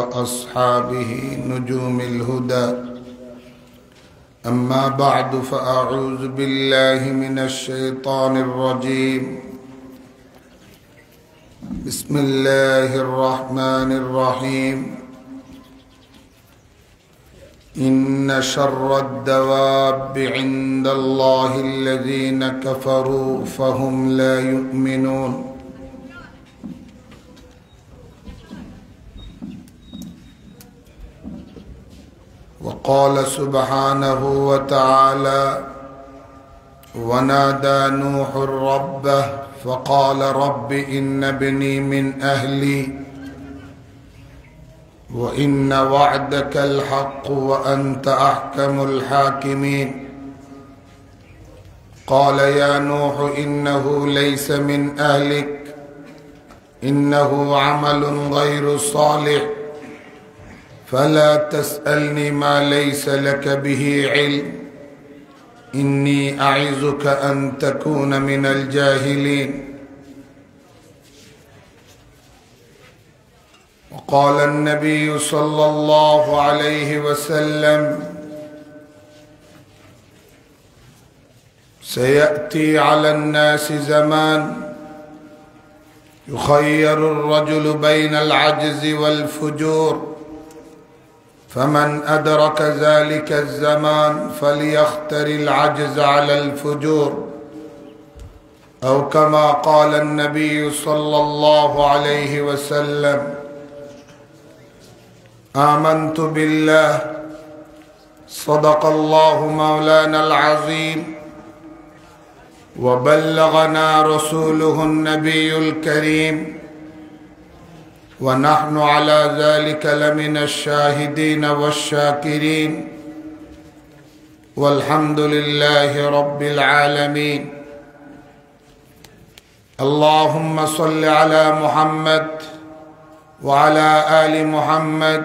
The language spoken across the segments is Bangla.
أصحابه نجوم الهدى أما بعد فأعوذ بالله من الشيطان الرجيم بسم الله الرحمن الرحيم إن شر الدواب عند الله الذين كفروا فهم لا يؤمنون وقال سبحانه وتعالى ونادى نوح ربه فقال رب إن ابني من أهلي وإن وعدك الحق وأنت أحكم الحاكمين قال يا نوح إنه ليس من أهلك إنه عمل غير صالح فلا تسألني ما ليس لك به علم إني أعظك أن تكون من الجاهلين وقال النبي صلى الله عليه وسلم سيأتي على الناس زمان يخير الرجل بين العجز والفجور فمن أدرك ذلك الزمان فليختر العجز على الفجور أو كما قال النبي صلى الله عليه وسلم آمنت بالله صدق الله مولانا العظيم وبلغنا رسوله النبي الكريم ونحن على ذلك لمن الشاهدين والشاكرين والحمد لله رب العالمين اللهم صل على محمد وعلى آل محمد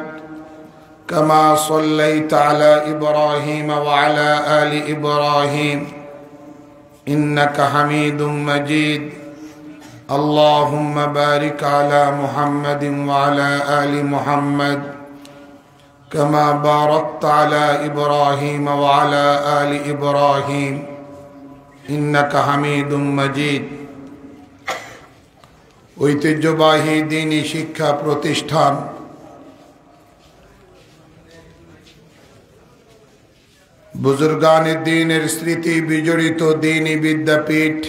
كما صليت على إبراهيم وعلى آل إبراهيم إنك حميد مجيد اللهم بارك على محمد وعلى آل محمد كما باركت على إبراهيم وعلى آل إبراهيم إنك حميد مجيد ঐতিহ্যবাহী দ্বীনি শিক্ষা প্রতিষ্ঠান বুজুর্গান দ্বীনের স্মৃতি বিজড়িত দ্বীনি বিদ্যাপীঠ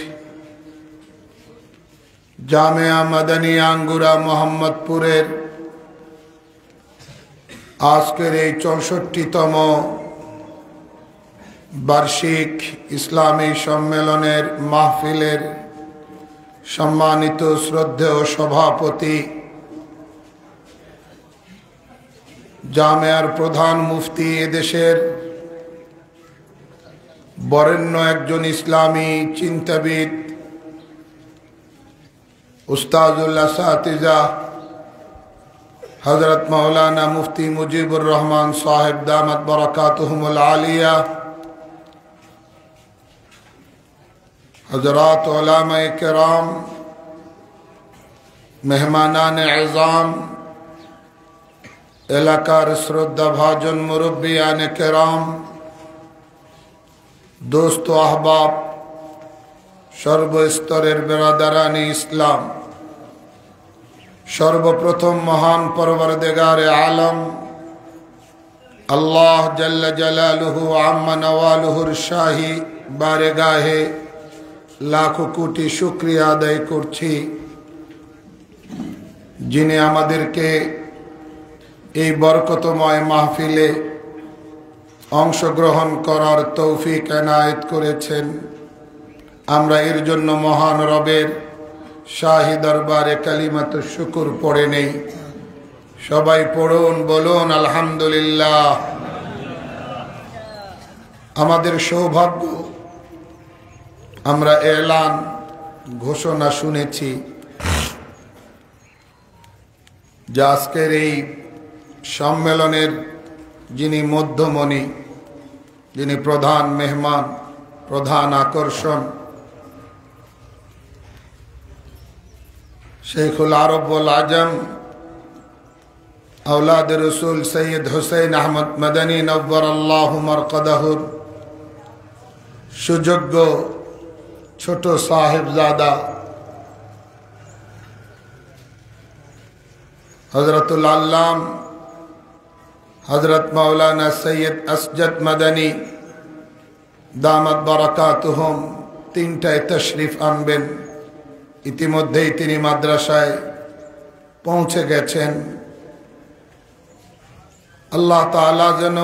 জামিয়া মাদানিয়া আঙ্গুরা মোহাম্মদপুরের আজকের এই 64তম বার্ষিক ইসলামী সম্মেলনের মাহফিলের সম্মানিত শ্রদ্ধেয় সভাপতি জামিয়ার প্রধান মুফতি এদেশের বরেণ্য একজন ইসলামী চিন্তাবিদ উস্তাদুল আসাতিজা হযরত মাওলানা মুফতি মুজিবুর রহমান সাহেব দামাত বারাকাতুহুমুল আলিয়া हजरात उलामाए किराम मेहमानान एज़ाम एलाकार श्रद्धा भाजन मुरब्बियान किराम दोस्त अहबाब सर्वस्तरेर बेरादारानी इस्लाम सर्वप्रथम महान परवरदिगारे आलम अल्लाह जल्ल जलालुहु अम्मा नवालुहुर शाही बारगाहे लाखों कोटी शुक्रिया आदाय करছি যিনি আমাদেরকে এই বরকতময় মাহফিলে অংশগ্রহণ করার তৌফিক এনায়েত করেছেন আমরা এর জন্য মহান রবের শাহী দরবারে কালিমাতুশ শুকর পড়ে নেই সবাই পড়ুন বলুন আলহামদুলিল্লাহ আমাদের সৌভাগ্য আমরা এলান ঘোষণা শুনেছি যে আজকের এই সম্মেলনের যিনি মধ্যমণি যিনি প্রধান মেহমান প্রধান আকর্ষণ शेखुल आरब वल आजम औलाद रसूल सैयद हुसैन अहमद मदनी नव्वरल्लाहु मरकदहुर सुयोग्य ছোট साहिबजादा हजरतुल अल्लाम हजरत मौलाना सैयद असजद मदनी दामत बरकातुहुम तीनटाय तशरीफ आनबेन। ইতিমধ্যেই তিনি মাদ্রাসায় পৌঁছে গেছেন। আল্লাহ তাআলা যেন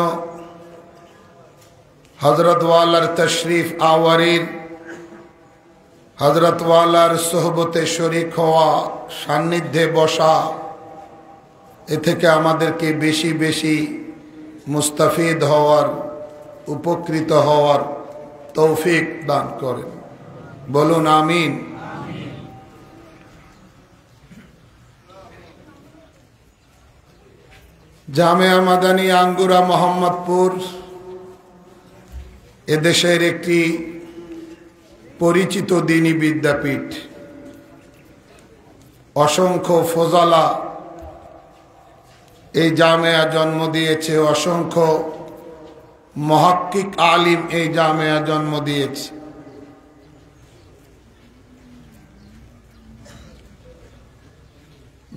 হযরত ওয়ালার তশরিফ আওয়ারির হযরত ওয়ালার সোহবতে শরীক হওয়া সান্নিধ্যে বসা এ থেকে আমাদেরকে বেশি বেশি মুস্তাফিদ হওয়ার উপকৃত হওয়ার তৌফিক দান করেন। বলুন আমিন। জামিয়া মাদানী আঙ্গুরা মোহাম্মদপুর এদেশের একটি পরিচিত দ্বীনি বিদ্যাপীঠ। অসংখ্য ফজলা এই জামিয়া জন্ম দিয়েছে, অসংখ্য মুহাক্কিক আলিম এই জামিয়া জন্ম দিয়েছে।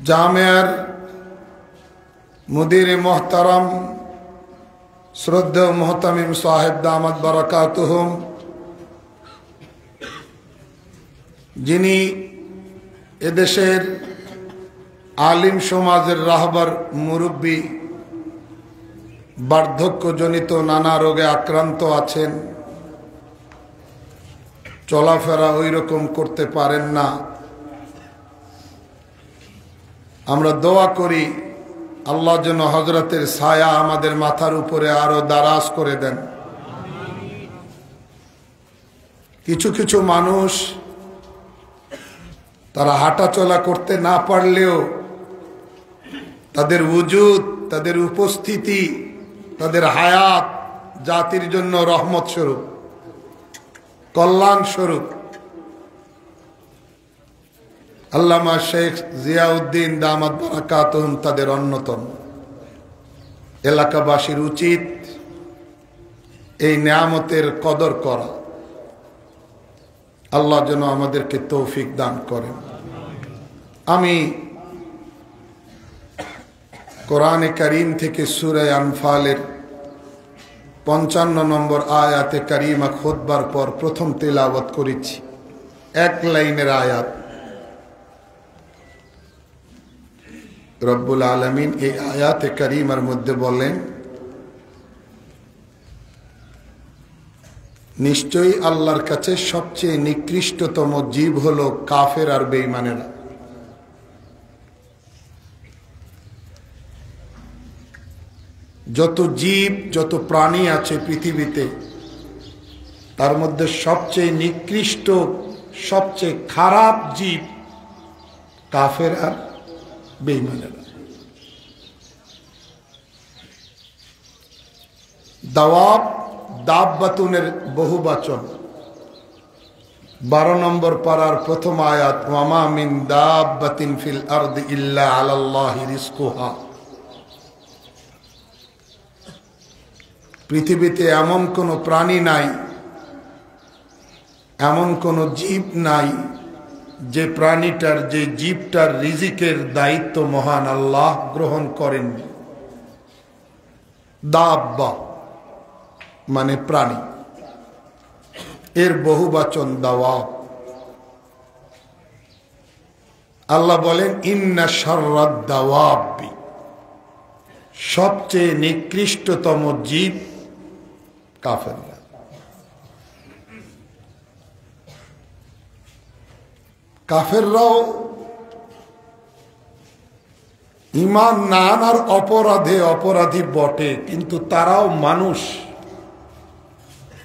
জামিয়ার মুদির মোহতারাম শ্রদ্ধেয় মোহতামিম সাহেব দামাত বারাকাতুহুম, যিনি এদেশের আলিম সমাজের রাহবার মুরব্বী, বার্ধক্যজনিত নানা রোগে আক্রান্ত আছেন, চলাফেরা ওই রকম করতে পারেন না। আমরা দোয়া করি আল্লাহ যেন হযরতের ছায়া আমাদের মাথার উপরে আরো দারাজ করে দেন। কিছু কিছু মানুষ তারা হাঁটাচলা করতে না পারলেও তাদের ওজুদ, তাদের উপস্থিতি, তাদের হায়াত জাতির জন্য রহমত স্বরূপ, কল্যাণ স্বরূপ। আল্লামা শেখ জিয়াউদ্দিন দামাত বারাকাতুহুম তাদের অন্যতম। এলাকাবাসীর উচিত এই নেয়ামতের কদর করা। আল্লাহ যেন আমাদেরকে তৌফিক দান করেন। আমি কোরআনে কারীম থেকে সূরা আনফালের 55 নম্বর আয়াতে কারিমা খুতবার পর প্রথম তেলাওয়াত করেছি। এক লাইনের আয়াত। রব্বুল আলামিন এই আয়াতে কারিমার মধ্যে বলেন, নিশ্চয়ই আল্লাহর কাছে সবচেয়ে নিকৃষ্টতম জীব হলো কাফের আর বেঈমানেরা। যত জীব, যত প্রাণী আছে পৃথিবীতে, তার মধ্যে সবচেয়ে নিকৃষ্ট, সবচেয়ে খারাপ জীব কাফের আর বেঈমানেরা। দাওয়াব দাব্বাতুনের বহুবচন। 12 নম্বর পারার প্রথম আয়াত, ওয়ামা মিন দাব্বাতিন ফিল আরদি ইল্লা আলাল্লাহি রিজকুহা। পৃথিবীতে এমন কোনো প্রাণী নাই, এমন কোনো জীব নাই যে প্রাণীটার, যে জীবটার রিজিকের দায়িত্ব মহান আল্লাহ গ্রহণ করেননি। দাব্বা মানে প্রাণী, এর বহুবচন দাওয়াব। আল্লাহ বলেন, ইন্না শাররাদ দাওয়াবি, সবচেয়ে নিকৃষ্টতম জীব কাফেররা। কাফেররাও ঈমান না আনার অপরাধে অপরাধী বটে, কিন্তু তারাও মানুষ।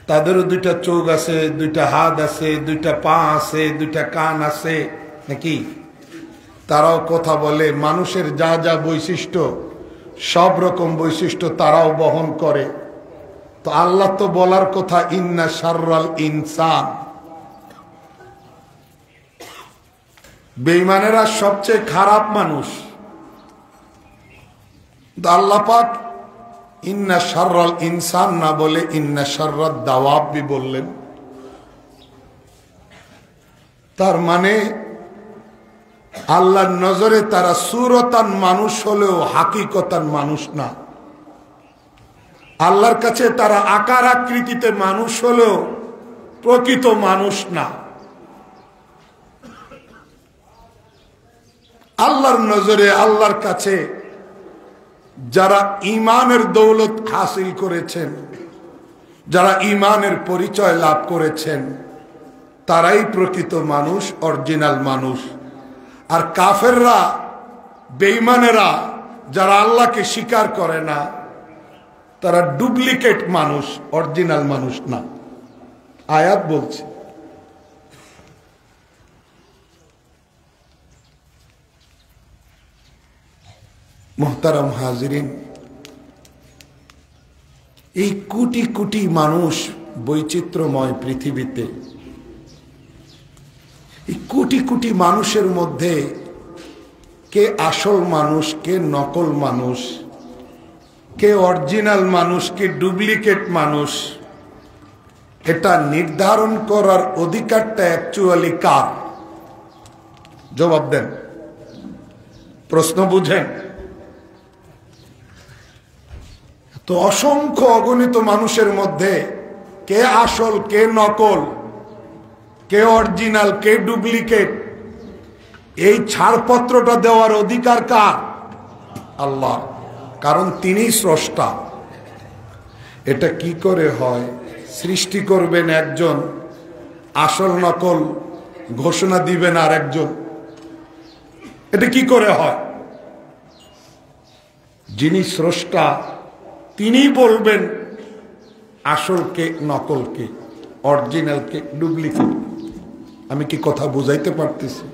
তাদেরও 2টা চোখ আছে, 2টা হাত আছে, 2টা পা আছে, 2টা কান আছে, নাকি? তারাও কথা বলে। মানুষের যা যা বৈশিষ্ট্য, সব রকম বৈশিষ্ট্য তারাও বহন করে। তো আল্লাহ তো বলার কথা, ইন্না শাররাল ইনসান, বেঈমানেরা সবচেয়ে খারাপ মানুষ। আল্লাহ পাক ইন্না শাররাল ইনসান না বলে ইন্না শাররাদ দাওয়াবি বললেন। তার মানে আল্লাহর নজরে তারা সুরতান মানুষ হলেও হাকিকতান মানুষ না। আল্লাহর কাছে তারা আকার আকৃতিতে মানুষ হলেও প্রকৃত মানুষ না। আল্লাহর নজরে আল্লাহর কাছে যারা ঈমানের দৌলত হাসিল করেছেন, যারা ঈমানের পরিচয় লাভ করেছেন, তারাই প্রকৃত মানুষ, অরিজিনাল মানুষ। আর কাফেররা, বেঈমানেরা, যারা আল্লাহকে স্বীকার করে না, তারা ডুপ্লিকেট মানুষ, অরিজিনাল মানুষ না। আয়াত বলছে। মুহতারাম হাজিরিন, এই কোটি কোটি মানুষ বৈচিত্র্যময় পৃথিবীতে, এই কোটি কোটি মানুষের মধ্যে কে আসল মানুষ, কে নকল মানুষ, কে অরিজিনাল মানুষ, কে ডুপ্লিকেট মানুষ, এটা নির্ধারণ করার অধিকারটা অ্যাকচুয়ালি কার? জবাব দেন। প্রশ্ন বুঝেন তো? অসংখ্য অগণিত মানুষের মধ্যে কে আসল, কে নকল, কে অরিজিনাল, কে ডুপ্লিকেট, এই ছাড়পত্রটা দেওয়ার অধিকার কার? আল্লাহ। কারণ তিনি স্রষ্টা। এটা কি করে হয়? সৃষ্টি করবেন একজন, আসল নকল ঘোষণা দিবেন আর একজন। এটা কি করে হয়? যিনি স্রষ্টা তিনি বলবেন আসলকে নকলকে, অরিজিনালকে ডুপ্লিকেট। আমি কি কথা বুঝাইতে পারতেছি?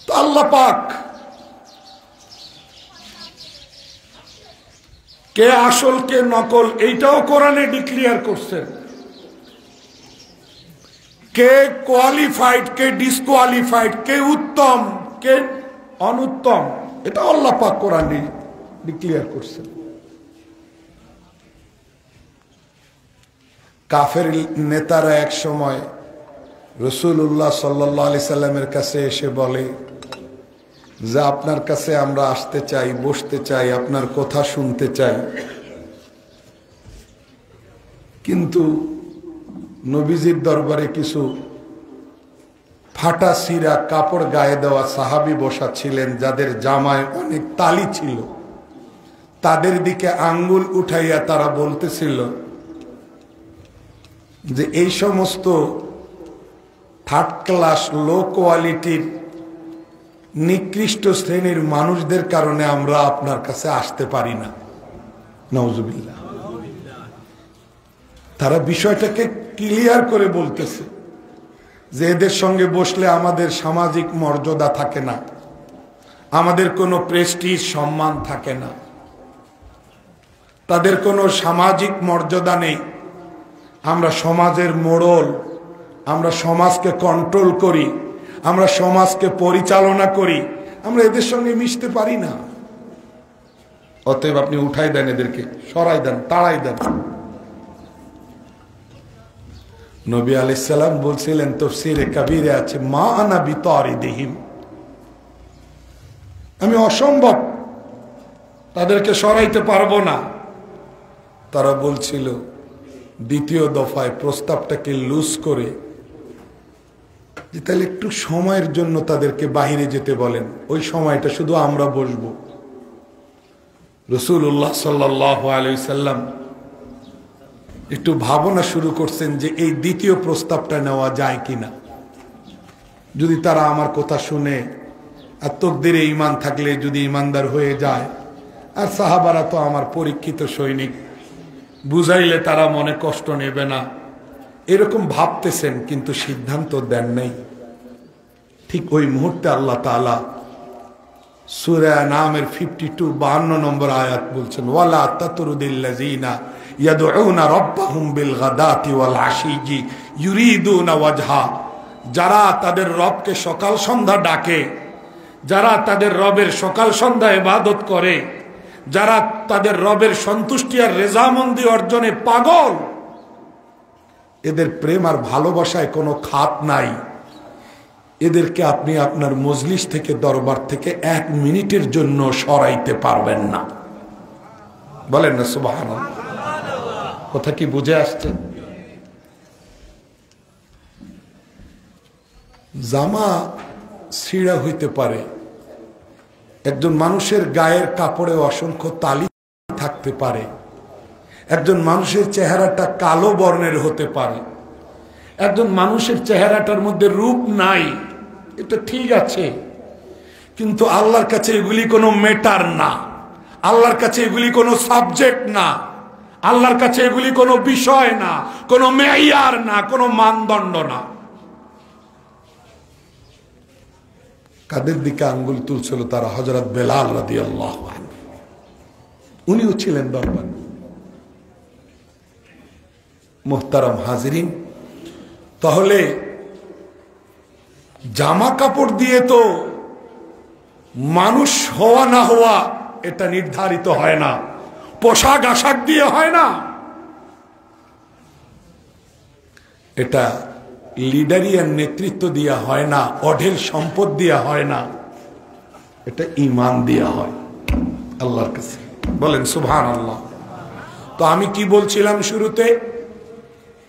তো আল্লাহ পাক কে আসল কে নকল এইটাও কোরআনে ডিক্লিয়ার করছেন। কে কোয়ালিফাইড, কে ডিসকোয়ালিফাইড, কে উত্তম, কে অনুত্তম, এটা আল্লাহ পাক কোরআনে ডিক্লিয়ার করছেন। কাফের নেতারা এক সময় রাসূলুল্লাহ সাল্লাল্লাহু আলাইহি সাল্লামের কাছে এসে বলে যে আপনার কাছে আমরা আসতে চাই, বসতে চাই, আপনার কথা শুনতে চাই। কিন্তু নবীজির দরবারে কিছু ফাটা সিরা কাপড় গায়ে দেওয়া সাহাবী বসা ছিলেন, যাদের জামায় অনেক তালি ছিল। তাদের দিকে আঙ্গুল উঠাইয়া তারা বলতেছিল যে এই সমস্ত থার্ড ক্লাস, লো কোয়ালিটির, নিকৃষ্ট শ্রেণীর মানুষদের কারণে আমরা আপনার কাছে আসতে পারি না। নাউজুবিল্লাহ। তারা বিষয়টাকে ক্লিয়ার করে বলতেছে যে এদের সঙ্গে বসলে আমাদের সামাজিক মর্যাদা থাকে না, আমাদের কোনো প্রেস্টিজ, সম্মান থাকে না, তাদের কোনো সামাজিক মর্যাদা নেই। আমরা সমাজের মোড়ল, আমরা সমাজকে কন্ট্রোল করি, আমরা সমাজকে পরিচালনা করি, আমরা এদের সঙ্গে মিশতে পারি না। অতএব আপনি উঠাই দেন, এদেরকে সরাই দেন, তাড়াই দেন। নবী আলাইহিস সালাম বলছিলেন, তাফসীরে কাবীরে আছে, মা আনা বিতারিদিহিম, আমি অসম্ভব তাদেরকে সরাইতে পারবো না। তারা বলছিল দ্বিতীয় দফায় প্রস্তাবটাকে লুজ করে যে তাহলে একটু সময়ের জন্য তাদেরকে বাহিরে যেতে বলেন, ওই সময়টা শুধু আমরা বসবো। রাসূলুল্লাহ সাল্লাল্লাহু আলাইহি সাল্লাম একটু ভাবনা শুরু করছেন যে এই দ্বিতীয় প্রস্তাবটা নেওয়া যায় কিনা। যদি তারা আমার কথা শুনে আর তকদিরে ঈমান থাকলে যদি ঈমানদার হয়ে যায়, আর সাহাবারা তো আমার পরীক্ষিত সৈনিক, বুঝাইলে তারা মনে কষ্ট নেবে না, এরকম ভাবতেছেন, কিন্তু সিদ্ধান্ত দেন নাই। ঠিক ওই মুহূর্তে আল্লাহ তাআলা সূরা নামের 52 নম্বর আয়াত বলছেন, ওয়ালা তাতরুদিল্লাযিনা ইয়াদউনা রাব্বাহুম বিল গাদাতি ওয়াল আশিয়্যি ইউরিদুনা ওয়াজহা, যারা তাদের রবকে সকাল সন্ধ্যা ডাকে, যারা তাদের রবের সকাল সন্ধ্যা ইবাদত করে, যারা তাদের রবের সন্তুষ্টি আর রেজামন্দি অর্জনে পাগল, এদের প্রেম আর ভালোবাসায় কোনো খাত নাই। এদেরকে আপনি আপনার মজলিস থেকে, দরবার থেকে 1 মিনিটের জন্য সরাইতে পারবেন না। বলেন না সুবহানাল্লাহ। কথা কি বুঝে আসছে? জামা ছিঁড়া হইতে পারে, একজন মানুষের গায়ের কাপড়ে অসংখ্য তালি থাকতে পারে, একজন মানুষের চেহারাটা কালো বর্ণের হতে পারে, একজন মানুষের চেহারাটার মধ্যে রূপ নাই, এটা ঠিক আছে, কিন্তু আল্লাহর কাছে এগুলি কোনো ম্যাটার না। আল্লাহর কাছে এগুলি কোনো সাবজেক্ট না। আল্লাহর কাছে এগুলি কোনো বিষয় না, কোনো মেয়ার না, কোনো মানদণ্ড না। কাদের দিকে আঙ্গুল তুলছিল তারা? হযরত বেলাল রাদিয়াল্লাহু আনহু। উনিও ছিলেন দরবার। মুহতারাম হাজিরিন, তাহলে জামা কাপড় দিয়ে তো মানুষ হওয়া না হওয়া এটা নির্ধারিত হয় না, পোশাক আশাক দিয়ে হয় না, এটা লিডারিয়ান নেতৃত্ব দিয়া হয় না, অঢেল সম্পদ দিয়া হয় না, এটা ঈমান দিয়া হয় আল্লাহর কাছে। বলেন সুবহানাল্লাহ। তো আমি কি বলছিলাম শুরুতে?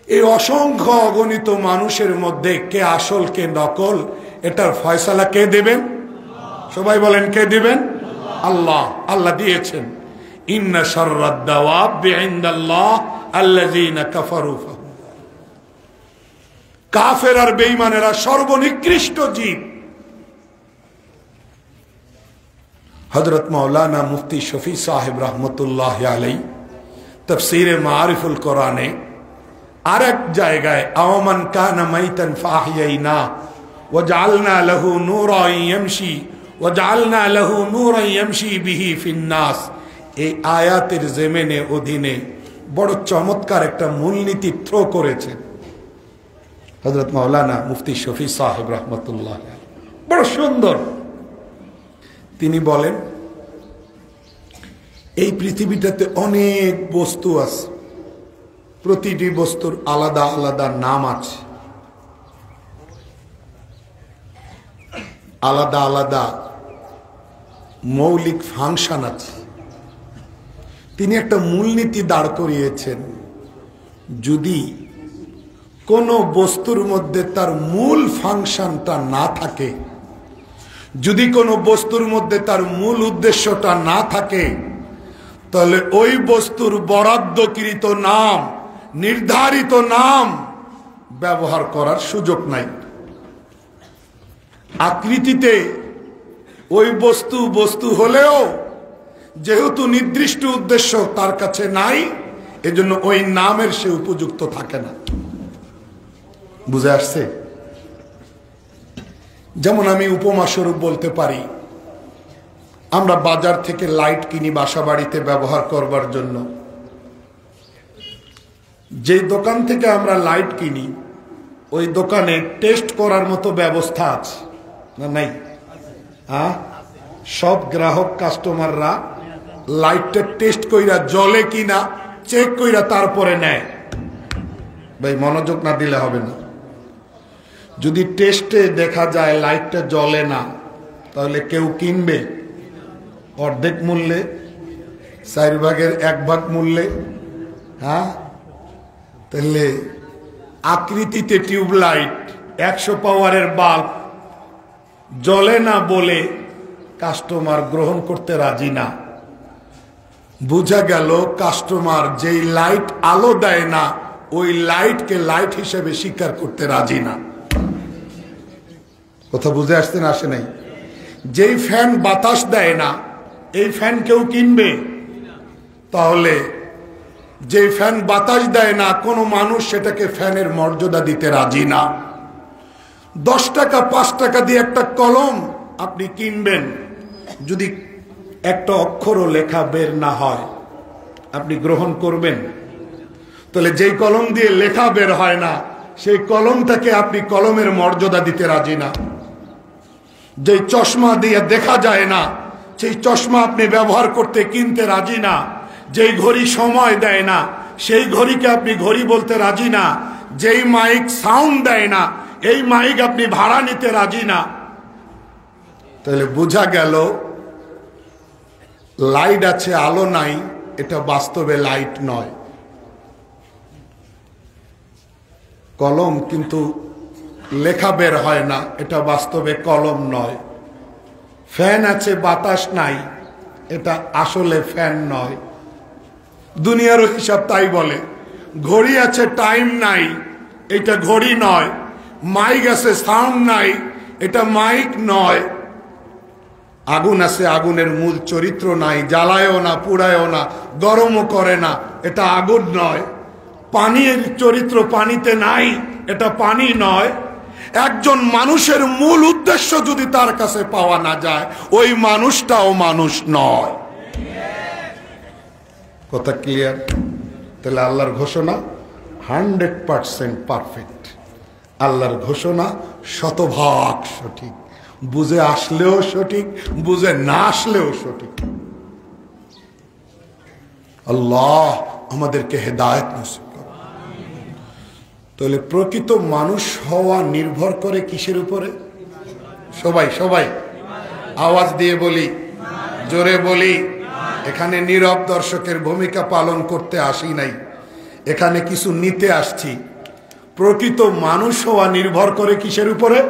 এই অসংখ্য অগণিত মানুষের মধ্যে কে আসল কে নকল, এটার ফয়সালা কে দেবেন? সবাই বলেন কে দিবেন? আল্লাহ। আল্লাহ দিয়েছেন, ইন্না শাররাদ দাওয়াবি ইনদাল্লাহ আল্লাযীনা কাফারু। কাফের আর বেঈমানেরা সর্বনিকৃষ্ট জীব। হযরত মাওলানা মুফতি শফি সাহেব রহমতুল্লাহ আলাইহি তাফসীরে মাআরিফুল কোরআনে আরেক জায়গায় আওমান কানা মাইতান ফাহইয়াইনা ওয়াজআলনা লাহু নূরান ইয়ামশি ওয়াজআলনা লাহু নূরান ইয়ামশি বিহি ফিন নাস, এই আয়াতের জমিনে অধীনে বড় চমৎকার একটা মূলনীতি থ্রো করেছেন হযরত মাওলানা মুফতি শফি সাহেব রহমতুল্লাহ। বড় সুন্দর। তিনি বলেন, এই পৃথিবীটাতে অনেক বস্তু আছে, প্রতিটি বস্তুর আলাদা আলাদা নাম আছে, আলাদা আলাদা মৌলিক ফাংশন আছে। তিনি একটা মূলনীতি দাঁড় করিয়েছেন, যদি কোনো বস্তুর মধ্যে তার মূল ফাংশনটা না থাকে, যদি কোনো বস্তুর মধ্যে তার মূল উদ্দেশ্যটা না থাকে, তাহলে ওই বস্তুর বরাদ্দকৃত নাম, নির্ধারিত নাম ব্যবহার করার সুযোগ নাই। আকৃতিতে ওই বস্তু বস্তু হলেও যেহেতু নির্দিষ্ট উদ্দেশ্য তার কাছে নাই, এজন্য ওই নামের সে উপযুক্ত থাকে না। বুঝে আসছে? যেমন আমি উপমা স্বরূপ বলতে পারি, আমরা বাজার থেকে লাইট কিনি বাসা বাড়িতে ব্যবহার করবার জন্য। যে দোকান থেকে আমরা লাইট কিনি, ওই দোকানে টেস্ট করার মতো ব্যবস্থা আছে না? নাই? হ্যাঁ, সব গ্রাহক কাস্টমাররা লাইটটা টেস্ট কইরা জ্বলে কিনা চেক কইরা তারপরে নেয়। ভাই মনোযোগ না দিলে হবে না। যদি টেস্টে দেখা যায় লাইটটা জ্বলে না, তাহলে কেউ কিনবে অর্ধেক মূল্যে, 4 ভাগের 1 ভাগ মূল্যে। হ্যাঁ, তাহলে আকৃতিতে টিউবলাইট 100 পাওয়ারের বাল্ব জ্বলে না বলে কাস্টমার গ্রহণ করতে রাজি না। বোঝা গেল কাস্টমার যেই লাইট আলো দেয় না, ওই লাইটকে লাইট হিসেবে স্বীকার করতে রাজি না। কথা বুঝে আসতে না? আসে নাই? যেই ফ্যান বাতাস দেয় না, এই ফ্যান কেউ কিনবে? তাহলে যে ফ্যান বাতাস দেয় না, কোনো মানুষ সেটাকে ফ্যানের মর্যাদা দিতে রাজি না। 10 টাকা 5 টাকা দিয়ে একটা কলম আপনি কিনবেন, যদি একটা অক্ষরও লেখা বের না হয় আপনি গ্রহণ করবেন? তাহলে যেই কলম দিয়ে লেখা বের হয় না, সেই কলমটাকে আপনি কলমের মর্যাদা দিতে রাজি না। যে চশমা দিয়ে দেখা যায় না, সেই চশমা আপনি ব্যবহার করতে কিনতে রাজি না। যেই ঘড়ি সময় দেয় না, সেই ঘড়িকে আপনি ঘড়ি বলতে রাজি না। যেই মাইক সাউন্ড দেয় না, এই মাইক আপনি ভাড়া নিতে রাজি না। তাহলে বোঝা গেল লাইট আছে আলো নাই, এটা বাস্তবে লাইট নয়। কলম কিন্তু লেখা বের হয় না, এটা বাস্তবে কলম নয়। ফ্যান আছে বাতাস নাই, এটা আসলে ফ্যান নয়। দুনিয়ারও হিসাব তাই বলে। ঘড়ি আছে টাইম নাই, এটা ঘড়ি নয়। মাইক আছে সাউন্ড নাই, এটা মাইক নয়। আগুন আছে, আগুনের মূল চরিত্র নাই, জ্বালায়ও না, পুড়ায়ও না, গরমও করে না, এটা আগুন নয়। পানির চরিত্র পানিতে নাই, এটা পানি নয়। একজন মানুষের মূল উদ্দেশ্য যদি তার কাছে পাওয়া না যায়, ওই মানুষটাও মানুষ নয়। কথা ক্লিয়ার? তাহলে আল্লাহর ঘোষণা 100% পারফেক্ট। আল্লাহর ঘোষণা শতভাগ সঠিক। বুঝে আসলেও সঠিক, বুঝে না আসলেও সঠিক। আল্লাহ আমাদেরকে হেদায়েত নসিব করুন। তাহলে প্রকৃত মানুষ হওয়া নির্ভর করে কিসের উপরে? সবাই সবাই আওয়াজ দিয়ে বলি, জোরে বলি। এখানে নীরব দর্শকের ভূমিকা পালন করতে আসি নাই, এখানে কিছু নিতে আসছি। প্রকৃত মানুষ হওয়া নির্ভর করে কিসের উপরে?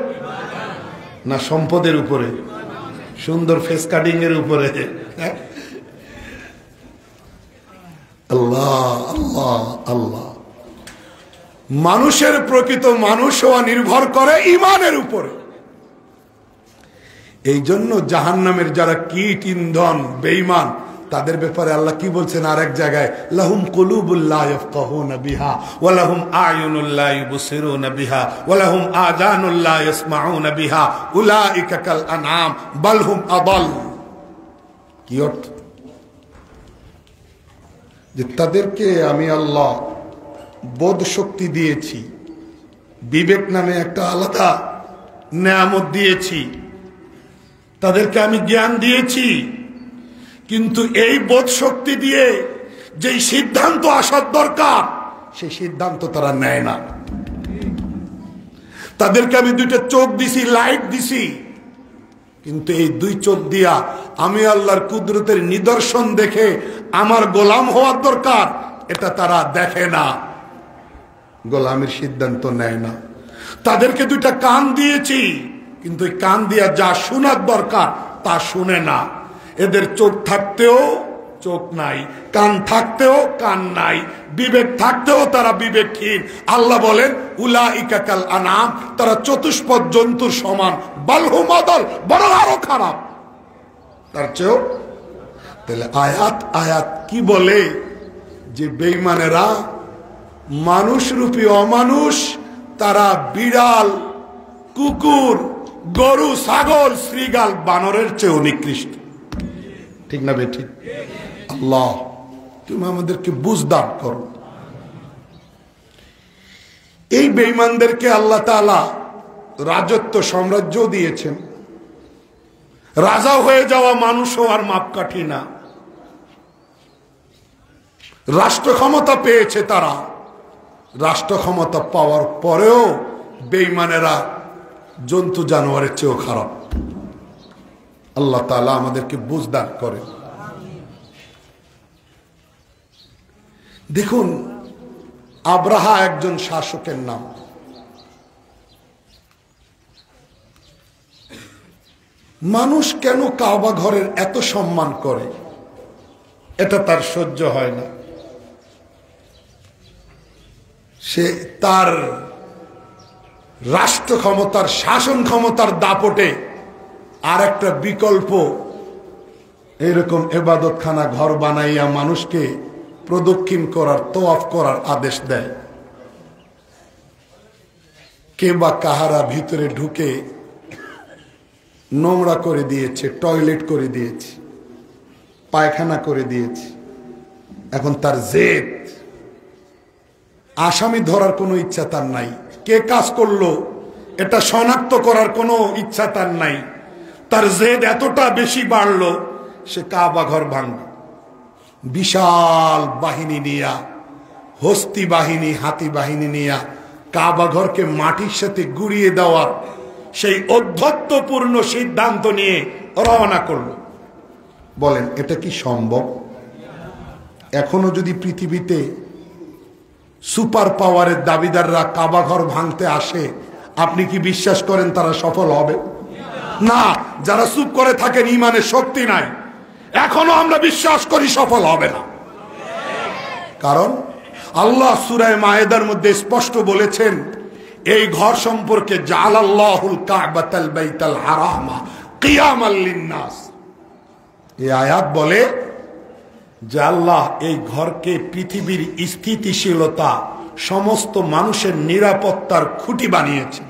না সম্পদের উপরে, সুন্দর ফেস কাটিং এর উপরে? আল্লাহ আল্লাহ আল্লাহ। মানুষের প্রকৃত মানুষ হওয়া নির্ভর করে ঈমানের উপরে। এই জন্য জাহান্নামের যারা কীট ইন্ধন বেঈমান, তাদের ব্যাপারে আল্লাহ কি বলছেন আর এক জায়গায়? লাহুম কুলুবুল লা ইয়াফকাহুনা বিহা ওয়া লাহুম আয়ুনুল লা ইবসিরুনা বিহা ওয়া লাহুম আযানুল লা ইয়াসমাউনা বিহা উলাইকা কাল আনআম বাল হুম আদাল। কি অর্থ? যে তাদেরকে আমি আল্লাহ বোধ শক্তি দিয়েছি, বিবেক নামে একটা আলাদা নেয়ামত দিয়েছি, তাদেরকে আমি জ্ঞান দিয়েছি, কিন্তু এই বোধ শক্তি দিয়ে যেই সিদ্ধান্ত আসার দরকার সেই সিদ্ধান্ত তারা নেয় না। তাদেরকে আমি দুইটা চোখ দিছি, লাইট দিছি, কিন্তু এই দুই চোখ দিয়া আমি আল্লাহর কুদরতের নিদর্শন দেখে আমার গোলাম হওয়ার দরকার, এটা তারা দেখে না, গোলামের সিদ্ধান্ত নেয় না। তাদেরকে দুইটা কান দিয়েছি, কিন্তু এই কান দিয়া যা শোনার দরকার তা শুনে না। এদের চোখ থাকতেও চোখ নাই, কান থাকতেও কান নাই, বিবেক থাকতেও তারা বিবেকহীন। আল্লাহ বলেন উলাইকা কাল আনাম, তারা চতুষ্পদ জন্তুর সমান, বাল হুম আদাল, বরং আরো খারাপ তার চেয়েও। তাহলে আয়াত আয়াত কি বলে? যে বেঈমানেরা মানুষরূপী অমানুষ, তারা বিড়াল, কুকুর, গরু, ছাগল, শ্রীগাল, বানরের চেয়েও নিকৃষ্ট। ঠিক না বেঠিক? আল্লাহ তুমি আমাদেরকে বুঝদার করো। এই বেঈমানদেরকে আল্লাহ তাআলা রাজত্ব, সাম্রাজ্য দিয়েছেন। রাজা হয়ে যাওয়া মানুষ হওয়ার মাপকাঠি না। রাষ্ট্র ক্ষমতা পেয়েছে তারা, রাষ্ট্র ক্ষমতা পাওয়ার পরেও বেঈমানেরা জন্তু জানোয়ারের চেয়েও খারাপ। আল্লাহ তাআলা আমাদেরকে বুঝদার করেন। দেখুন, আব্রাহা একজন শাসকের নাম। মানুষ কেন কাবা ঘরের এত সম্মান করে এটা তার সহ্য হয় না। সে তার রাষ্ট্র ক্ষমতার, শাসন ক্ষমতার দাপটে আর একটা বিকল্প এরকম ইবাদতখানা ঘর বানাইয়া মানুষকে প্রদক্ষিণ করার, তওয়াফ করার আদেশ দেয়। কে বা কাহারা ভিতরে ঢুকে নোংরা করে দিয়েছে, টয়লেট করে দিয়েছে, পায়খানা করে দিয়েছে। এখন তার জেদ, আসামি ধরার কোনো ইচ্ছা তার নাই, কে কাজ করলো এটা শনাক্ত করার কোনো ইচ্ছা তার নাই। তার জেদ এতটা বেশি বাড়লো, সে কাবা ঘর ভাঙবে। বিশাল বাহিনী নিয়া, হস্তি বাহিনী, হাতি বাহিনী নিয়া কাবা ঘরকে মাটির সাথে গুড়িয়ে দেওয়ার সেই অধ্যত্বপূর্ণ সিদ্ধান্ত নিয়ে রওনা করলো। বলেন এটা কি সম্ভব? এখনো যদি পৃথিবীতে সুপার পাওয়ারের দাবিদাররা কাবা ঘর ভাঙতে আসে, আপনি কি বিশ্বাস করেন তারা সফল হবে? না। যারা চুপ করে থাকেন, ইমানের শক্তি নাই, এখনো আমরা বিশ্বাস করি সফল হবে না। কারণ আল্লাহ সূরা মায়েদার মধ্যে স্পষ্ট বলেছেন এই ঘর সম্পর্কে, জাআলাল্লাহুল কাবাতাল বাইতাল হারামা কিয়ামাল লিন্নাস। এই আয়াত বলে যে আল্লাহ এই ঘরকে পৃথিবীর স্থিতিশীলতা, সমস্ত মানুষের নিরাপত্তার খুঁটি বানিয়েছে।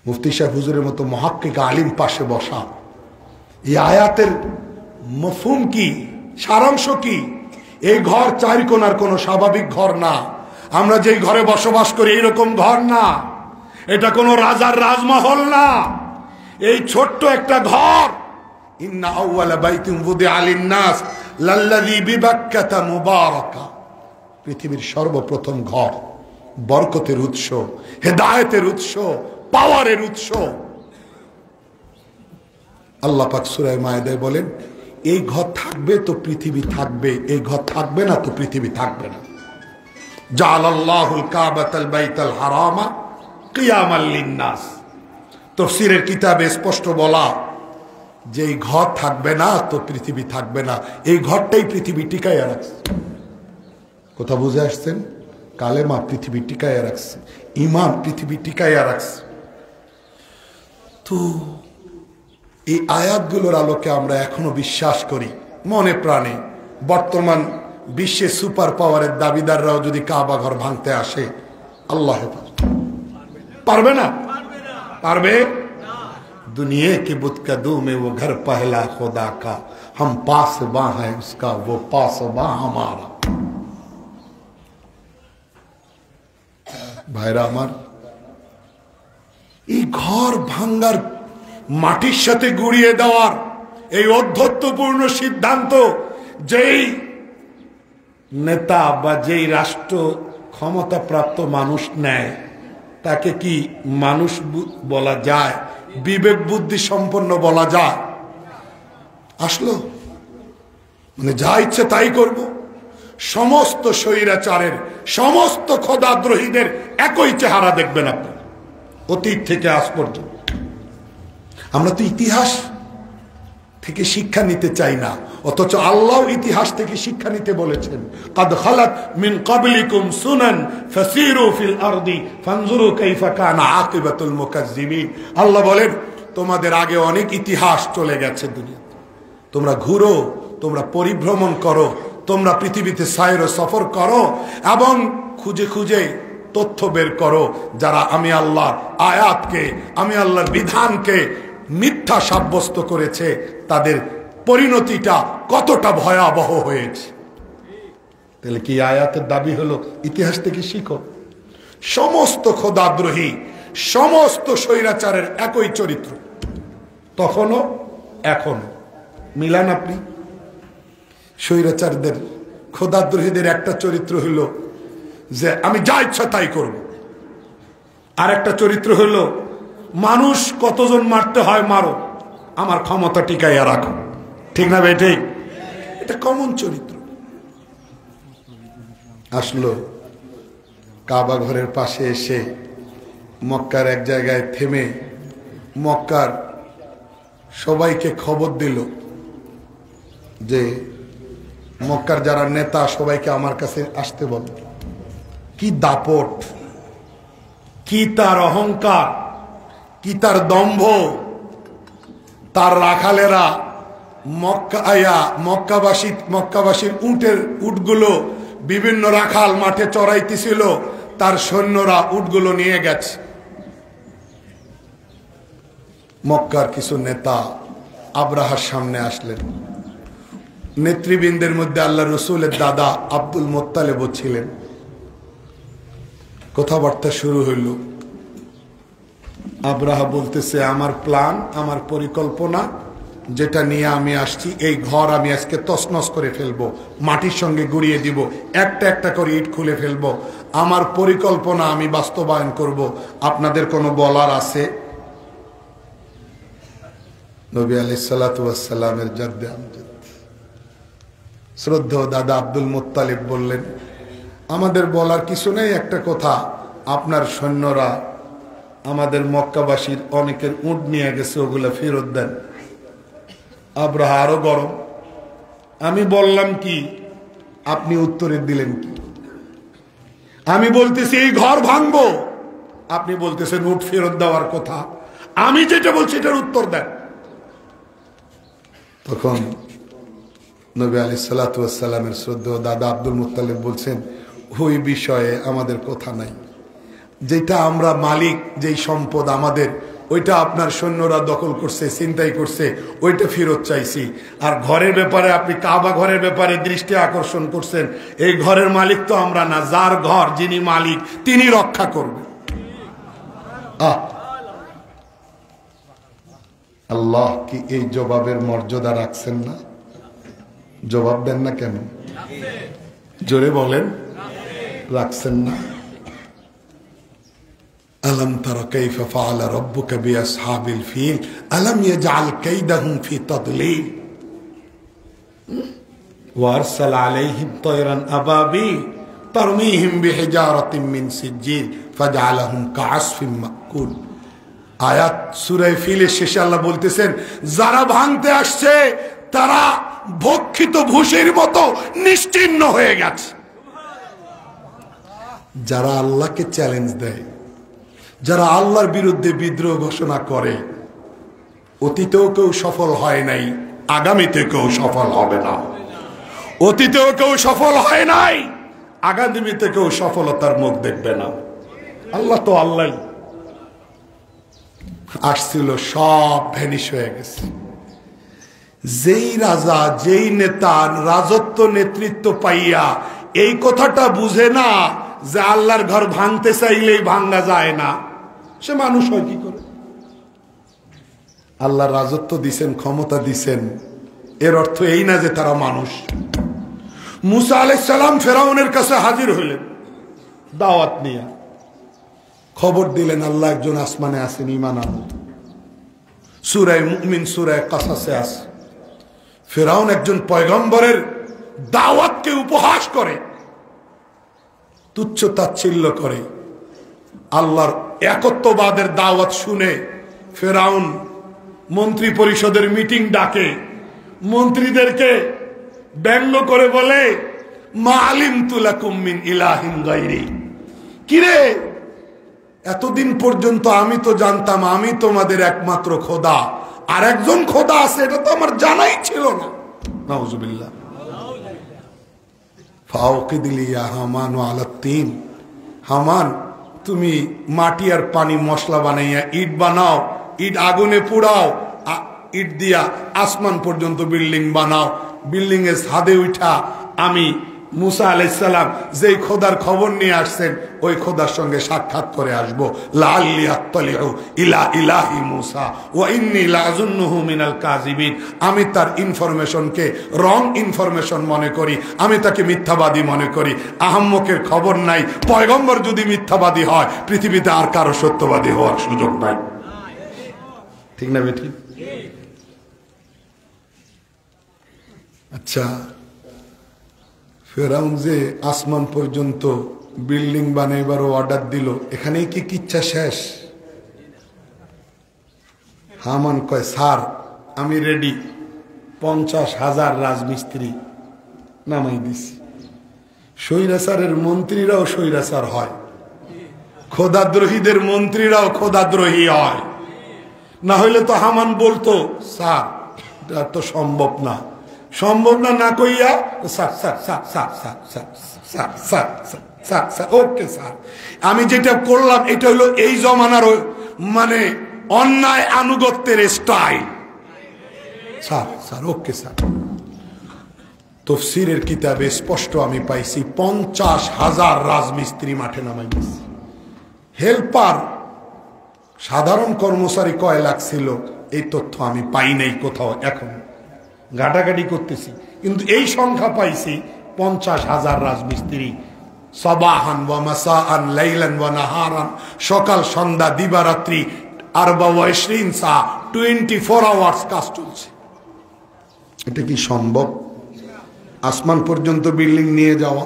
মুফতি সাহেব হুজুরের মতো মুহাক্কিক আলিম পাশে বসা, এই আয়াতের মফহুম কি, সারাংশ কি? এই ঘর চারকোনার কোনো স্বাভাবিক ঘর না। আমরা যেই ঘরে বসবাস করি এরকম ঘর না। এটা কোনো রাজার রাজমহল না। এই ছোট্ট একটা ঘর। ইন্না আউওয়ালা বাইতিন wudi'a লিন-নাস লাল্লাযী বিবাক্কাতা মুবারাকা। পৃথিবীর সর্বপ্রথম ঘর, বরকতের উৎস, হেদায়েতের উৎস, পাওয়ারের উৎস। আল্লাহ পাক সূরা মায়েদায় বলেন এই ঘর থাকবে তো পৃথিবী থাকবে, এই ঘর থাকবে না তো পৃথিবী থাকবে না। জাআলাল্লাহুল কাবাতাল বাইতাল হারামা কিয়ামাল লিন্নাস। তাফসীরের কিতাবে স্পষ্ট বলা যে এই ঘর থাকবে না তো পৃথিবী থাকবে না, এই ঘরটাই পৃথিবী টিকাইয়া রাখছে। কথা বুঝে আসছেন? কালেমা পৃথিবী টিকাইয়া রাখছে, ঈমান পৃথিবী টিকাইয়া রাখছে। তো এই আয়াতগুলোর আলোকে আমরা এখনো বিশ্বাস করি মনে প্রাণে, বর্তমান বিশ্বে সুপার পাওয়ারের দাবিদাররাও যদি কাবা ঘর ভাঙতে আসে, আল্লাহ পারবে না? পারবে? दुनिया के बुत कदू में वो घर पहला खुदा का, हम पासबां हैं उसका, वो पासबां हमारा। ভাইরা আমার, এই ঘর ভাঙ্গার, মাটির সাথে গুড়িয়ে দেওয়ার এই অধ্যত্বপূর্ণ সিদ্ধান্ত যেই নেতা বা যেই রাষ্ট্র ক্ষমতাপ্রাপ্ত মানুষ নেয়, তাকে কি মানুষ বলা যায়? বিবেক বুদ্ধি সম্পন্ন বলা যায়? আসলো মানে যা ইচ্ছে তাই করব। সমস্ত স্বৈরাচারের, সমস্ত খোদাদ্রোহীদের একই চেহারা দেখবেন আপনি, অতীত থেকে আজ পর্যন্ত। আমরা তো ইতিহাস থেকে শিক্ষা নিতে চাই না, অথচ আল্লাহ ইতিহাস থেকে শিক্ষা নিতে বলেছেন। কাদ খালাত মিন ক্বাবলিকুম সুনান ফাসিরু ফিল আরদি ফানজুরু কাইফা কানা আকিবাতুল মুকাজ্জিবিন। আল্লাহ বলেন তোমাদের আগে অনেক ইতিহাস চলে গেছে দুনিয়াতে, তোমরা ঘুরো, তোমরা পরিভ্রমণ করো, তোমরা পৃথিবীতে সাইর ও সফর করো এবং খুঁজে খুঁজে তথ্য বের করো যারা আমি আল্লাহর আয়াতকে, আমি আল্লাহর বিধানকে মিথ্যা সাব্যস্ত করেছে, তাদের পরিণতিটা কতটা ভয়াবহ হয়েছে। তাহলে কি আয়াতের দাবি হলো ইতিহাস থেকে শিখো? সমস্ত খোদাদ্রোহী, সমস্ত স্বৈরাচারের একই চরিত্র, তখনও এখনো মিলান আপনি? স্বৈরাচারদের, খোদাদ্রোহীদের একটা চরিত্র হলো যে আমি যা ইচ্ছা তাই করব, আর একটা চরিত্র হলো মানুষ কতজন মারতে হয় মারো, আমার ক্ষমতা টিকাইয়া রাখো। ঠিক না বেটে? এটা কমন চরিত্র। আসলো কাবা ঘরের পাশে এসে মক্কার এক জায়গায় থেমে মক্কার সবাইকে খবর দিল যে মক্কার যারা নেতা সবাইকে আমার কাছে আসতে বল। কি দাপট, কি তার অহংকার, কি তার দম্ভ! তার রাখালেরা মক্কাবাসীর উটগুলো বিভিন্ন রাখাল মাঠে চড়াইতেছিল, তার সৈন্যরা উটগুলো নিয়ে গেছে। মক্কার কিছু নেতা আব্রাহার সামনে আসলেন। নেতৃবৃন্দের মধ্যে আল্লাহ রসুলের দাদা আব্দুল মোত্তালেব ছিলেন। কথাবার্তা শুরু হইল। আব্রাহা বলতেছে আমার প্ল্যান, আমার পরিকল্পনা যেটা নিয়ে আমি আসছি, এই ঘর আমি আজকে তছনছ করে ফেলবো, মাটির সঙ্গে গুড়িয়ে দিব, একটা একটা করে ইট খুলে ফেলবো, আমার পরিকল্পনা আমি বাস্তবায়ন করব। আপনাদের কোনো বলার আছে? নবী আলাইহিস সালাতু ওয়াস সালামের জাদ্দে আমজাদ শ্রদ্ধেয় দাদা আব্দুল মুত্তালিব বললেন, আমাদের বলার কিছু নেই, একটা কথা, আপনার সৈন্যরা আমাদের মক্কাবাসীর অনেকের উট নিয়ে গেছে, ওগুলা ফেরত দেন। আব্রাহা আরো গরম। আমি বললাম কি, আপনি উত্তরে দিলেন কি? আমি বলতেছি এই ঘর ভাঙবো, আপনি বলতেছেন উট ফেরত দেওয়ার কথা। আমি যেটা বলছি এটার উত্তর দেন। তখন নবী আলাইহিস সালাতু ওয়াস সালামের শ্রদ্ধেয় দাদা আব্দুল মুত্তালিব বলছেন, ওই বিষয়ে আমাদের কথা নাই, যেটা আমরা মালিক, যেই সম্পদ আমাদের, ওইটা আপনার সৈন্যরা দখল করছে, ছিনতাই করছে, ওইটা ফেরত চাইছি। আর ঘরের ব্যাপারে আপনি কাবা ঘরের ব্যাপারে দৃষ্টি আকর্ষণ করছেন, এই ঘরের মালিক তো আমরা না, যার ঘর, যিনি মালিক তিনি রক্ষা করবেন। আল্লাহ কি এই জবাবের মর্যাদা রাখছেন না? জবাব দেন না কেন? জোরে বলেন, রাখছেন না? আলম তারা কাইফা ফাআলা রাব্বুকা বিআসহাবিল ফিল আলম ইয়াজআল কাইদাহুম ফি তাদলিল ওয়া আরসালা আলাইহিম তায়রান আবাবিল তারমিহিম বিহিজারাতিন মিন সিজ্জিল ফাজআলাহুম কাআসফিন মাকুল। আয়াত সূরা ফিলের শেষে আল্লাহ বলতেছেন, যারা ভাঙতে আসছে তারা ভক্ষিত ভুসির মতো নিশ্চিহ্ন হয়ে গেছে। যারা আল্লাহকে চ্যালেঞ্জ দেয়, যারা আল্লাহর বিরুদ্ধে বিদ্রোহ ঘোষণা করে, অতীতেও কেউ সফল হয় নাই, আগামীতে কেউ সফল হবে না। অতীতেও কেউ সফল হয় নাই, আগামীতে কেউ সফলতার মুখ দেখবে না। আল্লাহ তো আল্লাহ আসছিল, সব ভ্যানিশ হয়ে গেছে। যেই রাজা, যেই নেতা রাজত্ব নেতৃত্ব পাইয়া এই কথাটা বুঝে না যে আল্লাহর ঘর ভাঙতে চাইলেই ভাঙা যায় না, সে মানুষ হয় কি করে? আল্লাহ রাজত্ব দিছেন, ক্ষমতা দিছেন, এর অর্থ এই না যে তারা মানুষ। মুসা আলাইহিস সালাম ফেরাউনের কাছে হাজির হইলেন দাওয়াত নিয়ে, খবর দিলেন আল্লাহ একজন আসমানে আছেন, ঈমান আনো। সূরা মুমিন, সূরা কাসাসে আছে। ফেরাউন একজন পয়গম্বরের দাওয়াতকে উপহাস করে, তুচ্ছ তাচ্ছিল্য করে। আল্লাহর একত্ববাদের দাওয়াত শুনে ফেরাউন মন্ত্রী পরিষদের মিটিং ডাকে, মন্ত্রীদেরকে ব্যঙ্গ করে বলে, মা আলিমতু লাকুম মিন ইলাহিন গায়রি। কিরে, এতদিন পর্যন্ত আমি তো জানতাম আমি তোমাদের একমাত্র খোদা, আর একজন খোদা আছে এটা তো আমার জানাই ছিল না। নাউজুবিল্লাহ। ফাওকিদ লিয়া হামান আলা তিন, হামান তুমি মাটি আর পানি মশলা বানাইয়া ইট বানাও, ইট আগুনে পুড়াও, ইট দিয়া আসমান পর্যন্ত বিল্ডিং বানাও, বিল্ডিং এর ছাদে উঠা আমি মুসা আলাইহিস সালাম যেই খোদার খবর নিয়ে আসছেন ওই খোদার সঙ্গে সাক্ষাৎ করে আসবো। লাআল্লি আত্তালিউ ইলা ইলাহি মুসা ওয়া ইন্নী লাআযুন্নুহু মিনাল কাযিবিন। আমি তার ইনফরমেশনকে রং ইনফরমেশন মনে করি, আমি তাকে মিথ্যাবাদী মনে করি। আহম্মকের খবর নাই, পয়গম্বর যদি মিথ্যাবাদী হয় পৃথিবীতে আর কারো সত্যবাদী হওয়ার সুযোগ নাই। ঠিক না বেটি? আচ্ছা, ফেরাউন যে আসমান পর্যন্ত বিল্ডিং বানাইবার অর্ডার দিল, এখানেই কি কিচ্ছা শেষ? হামান কয়, স্যার আমি রেডি, 50,000 রাজমিস্ত্রি নামাই দিছি। স্বৈরাচারের মন্ত্রীরাও স্বৈরাচার হয়, খোদাদ্রোহীদের মন্ত্রীরাও খোদাদ্রোহী হয়। না হইলে তো হামান বলতো, স্যার এটা তো সম্ভব না, সম্ভব না না কইয়া sir sir sir sir sir sir sir sir sir sir okay sir, আমি যেটা করলাম এটা হলো এই জমানার মানে অন্যায় আনুগত্যের style. Sir sir okay sir. তাফসীরের কিতাবে স্পষ্ট আমি পাইছি 50,000 রাজমিস্ত্রি মাঠে নামাই দিয়েছে। হেল্পার সাধারণ কর্মচারী কয় লাখ ছিল এই তথ্য আমি পাই নাই কোথাও। এখন ঘাটাঘাটি করতেছি, কিন্তু এই সংখ্যা পাইছি 50,000 রাজমিস্ত্রি সাবাহান ওয়া মাসাআন লাইলান ওয়া নাহারান, সকাল সন্ধ্যা দিবারাত্রি 24 সা 24 আওয়ার্স কাজ চলছে। এটা কি সম্ভব? আসমান পর্যন্ত বিল্ডিং নিয়ে যাওয়া?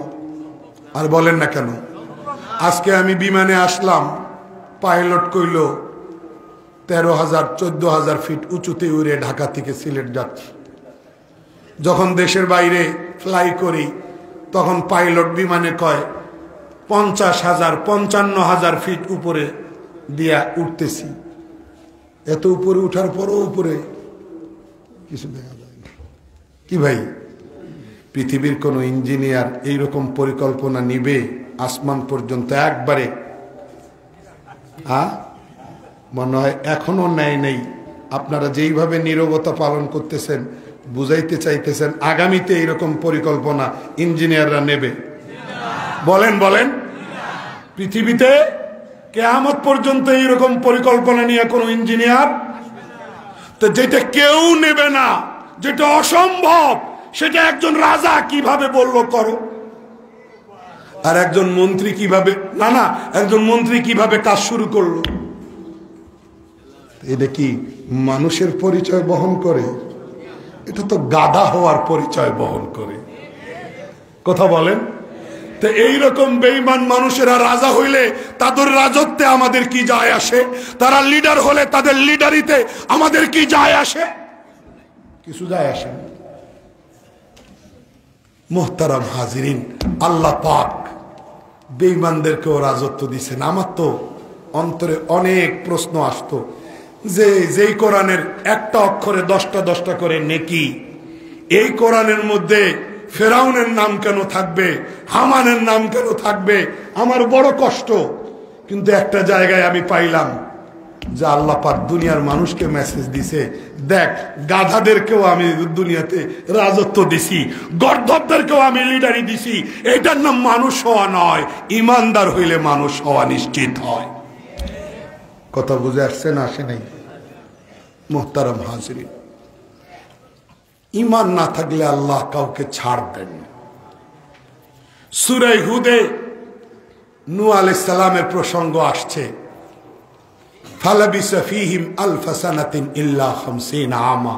আর বলেন না কেন? আজকে আমি বিমানে আসলাম, পাইলট কইল 13,000 14,000 ফিট উঁচুতে উড়ে ঢাকা থেকে সিলেট যাচ্ছি। যখন দেশের বাইরে ফ্লাই করি তখন পাইলট বিমানে কয় 50,000 55,000 ফিট উপরে দিয়া উঠতেছি। এত উপরে উঠার পরও উপরে কিছু দেখা যায় না। কি ভাই, পৃথিবীর কোন ইঞ্জিনিয়ার এইরকম পরিকল্পনা নিবে আসমান পর্যন্ত একবারে? মনে হয় এখনো নেয় নেই। আপনারা যেইভাবে নীরবতা পালন করতেছেন, বুঝাইতে চাইতেছেন আগামীতে এইরকম পরিকল্পনা ইঞ্জিনিয়াররা নেবে? বলেন বলেন। পৃথিবীতে কিয়ামত পর্যন্ত এইরকম পরিকল্পনা নিয়ে কোন ইঞ্জিনিয়ার, তো যেটা কেউ নেবে না, যেটা অসম্ভব, সেটা একজন রাজা কিভাবে বললো করো, আর একজন মন্ত্রী কিভাবে একজন মন্ত্রী কিভাবে কাজ শুরু করলো? এটা কি মানুষের পরিচয় বহন করে? এটা তো গাধা হওয়ার পরিচয় বহন করে। কথা বলেন। তো এইরকম বেঈমান মানুষেরা রাজা হইলে তাদের রাজত্বে আমাদের কি যায় আসে? তারা লিডার হলে তাদের লিডারিতে আমাদের কি যায় আসে? কিছু যায় আসে না। মুহতারাম হাজিরিন, আল্লাহ পাক বেঈমানদেরকেও রাজত্ব দিয়েছেন। আমার তো অন্তরে অনেক প্রশ্ন আসতো যে যেই কোরআনের একটা অক্ষরে 10টা করে নেকি, এই কোরআনের মধ্যে ফেরাউনের নাম কেন থাকবে, হামানের নাম কেন থাকবে? আমার বড় কষ্ট। কিন্তু একটা জায়গায় আমি পাইলাম যে আল্লাহ পাক দুনিয়ার মানুষকে মেসেজ দিছে, দেখ গাধাদেরকেও আমি দুনিয়াতে রাজত্ব দিছি, গর্দভদেরকেও আমি লিডারি দিছি। এটার নাম মানুষ হওয়া নয়, ইমানদার হইলে মানুষ হওয়া নিশ্চিত হয়। কথা বুঝে আসছে না আসে নাই? মুহতারাম হাজিরিন, ইমান না থাকলে আল্লাহ কাউকে ছাড় দেন। সূরা হুদে নূহ আলাইহিস সালামের প্রসঙ্গ আসছে। ফালাবিসা ফীহিম আলফা সানাতিন ইল্লা 50 আমা,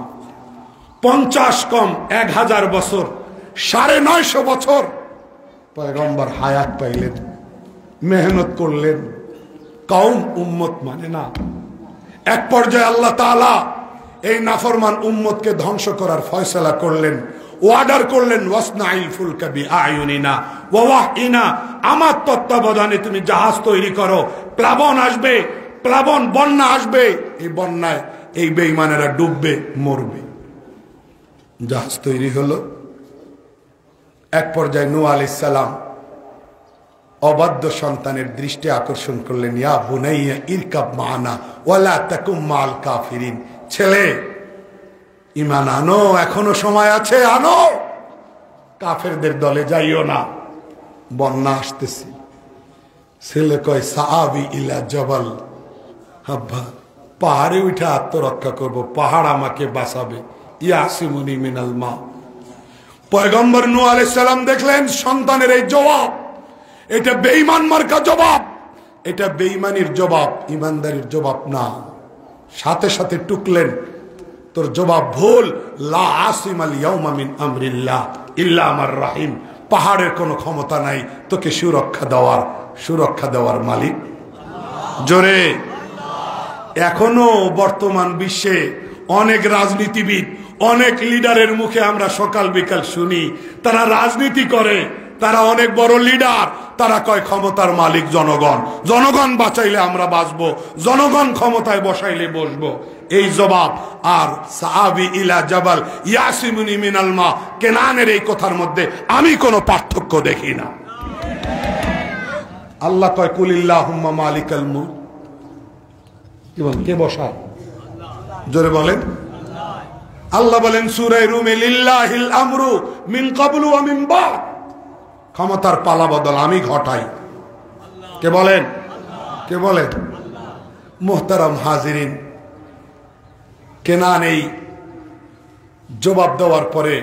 50 কম 1000 বছর, 950 বছর পয়গম্বর হায়াত পাইলেন, মেহনত করলেন, কওম উম্মত মানে না। এক পর্যায়ে আল্লাহ তাআলা এই নাফরমান উম্মতকে ধ্বংস করার ফয়সালা করলেন, অর্ডার করলেন ওয়াসনাইল ফুলকা বিআয়ুনিনা ওয়া ওয়াহইনা, আমার তত্ত্বাবধানে তুমি জাহাজ তৈরি করো, প্লাবন আসবে, প্লাবন বন্যা আসবে, এই বন্যায় এই বেঈমানেরা ডুববে, মরবে। জাহাজ তৈরি হলো। এক পর্যায়ে নূহ আলাইহিস সালাম অবাধ্য সন্তানের দৃষ্টি আকর্ষণ করলেন, ইয়া বুনাইয়া ইরকাব মানা ওয়ালা তাকুম মাল কাফিরিন, ছেলে ঈমান আনো, এখনো সময় আছে, আনো, কাফেরদের দলে যাইও না, বন্যা আসতেছে। ছেলে কয় সাআবি ইলা জবাল, আব্বা পাহাড়ে উঠে আত্মরক্ষা করব, পাহাড় আমাকে বাঁচাবে, ইয়াসিমুনি মিনাল মা। পয়গম্বর নূহ আলাইহিস সালাম দেখলেন সন্তানের এই জবাব, এটা বেঈমান মার্কা জবাব, এটা বেঈমানির জবাব, ইমানদারির জবাব না। সাথে সাথে টুকলেন, তোর জবাব ভুল, লা আসিমাল ইয়াউমা মিন আমরিল্লাহ ইল্লা মান রাহিম, পাহাড়ের কোনো ক্ষমতা নাই তোকে সুরক্ষা দেওয়ার মালিক জোরে। এখনো বর্তমান বিশ্বে অনেক রাজনীতিবিদ, অনেক লিডারের মুখে আমরা সকাল বিকাল শুনি, তারা রাজনীতি করে, তারা অনেক বড় লিডার, তারা কয় ক্ষমতার মালিক জনগণ, জনগণ বাঁচাইলে আমরা বাঁচবো, জনগণ ক্ষমতায় বসাইলে বসবো। এই জবাব আর সাহাবি ইলা জাবাল ইয়াসিমুনি মিনাল মা, কেনানের এই কথার মধ্যে আমি কোনো পার্থক্য দেখি না। আল্লাহ কয় কুলিল্লাহুম্মা মালিকাল মুলক, কি বলেন, কে বসায়? জোরে বলেন। আল্লাহ বলেন সূরা রুমে, লিল্লাহিল আমরু মিন ক্বাবলু ওয়া মিন বা'দ, ক্ষমতার পালা বদল আমি ঘটাই। কে বলেন? কে বলেন? মোহতারাম হাজিরিন, কেনান এই জবাব দেওয়ার পরে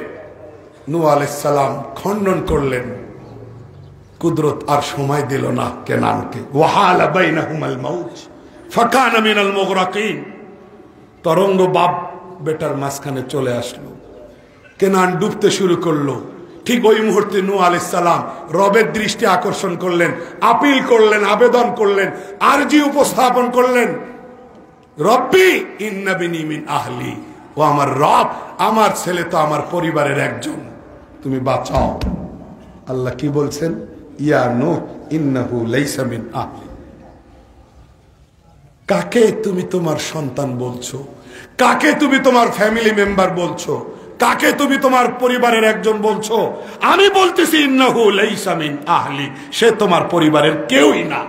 নূহ আলাইহিস সালাম খণ্ডন করলেন। কুদরত আর সময় দিল না কেনানকে। ওয়াহালা বাইনাহুমাল মাউজ ফাকানা মিনাল মুগরাকিন। তরঙ্গ বাপ বেটার মাঝখানে চলে আসলো, কেনান ডুবতে শুরু করলো। ঠিক ওই মুহূর্তে নূহ আলাইহিস সালাম রবের দৃষ্টি আকর্ষণ করলেন, আপিল করলেন, আবেদন করলেন, আরজি উপস্থাপন করলেন, রব্বি ইন্না বিনি মিন আহলি, ও আমার রব, আমার ছেলে তো আমার পরিবারের একজন, তুমি বাঁচাও। আল্লাহ কি বলছেন? ইয়া নূহ ইন্নাহু লাইসা মিন আহলি। কাকে তুমি তোমার সন্তান বলছো? কাকে তুমি তোমার ফ্যামিলি মেম্বার বলছো? কাকে তুমি তোমার পরিবারের একজন বলছো? আমি বলতেছি ইন্নাহু লাইসা মিন আহলি, সে তোমার পরিবারের কেউই না।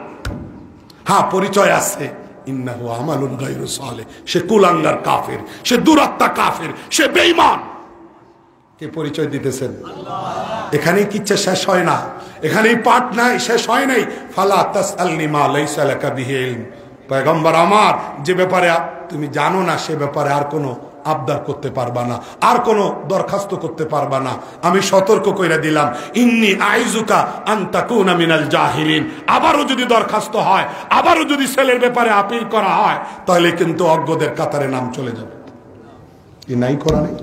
হ্যাঁ, পরিচয় আছে, ইন্নাহু আমালুন গায়রু সালেহ, সে কুলাঙ্গার কাফের, সে দুরাত্মা কাফের, সে বেঈমান। কে পরিচয় দিতেছেন? এখানেই কিচ্ছা শেষ হয় না, এখানেই পাঠ নাই, শেষ হয় নাই। ফালা তাসআলনি মা লাইসা লাকা বিহি ইলম। পয়গম্বর আমার, যে ব্যাপারে তুমি জানো না সে ব্যাপারে আর কোনো আবদার করতে পারবা না, আর কোনো দরখাস্ত করতে পারবা না। আমি সতর্ক কইরা দিলাম, ইন্নী আইজুকা আন তাকুনা মিনাল জাহিলিন। আবারও যদি দরখাস্ত হয়, আবারও যদি ছেলের ব্যাপারে আপিল করা হয়, তাহলে কিন্তু অজ্ঞদের কাতারে নাম চলে যাবে। কি নাই করা নেই?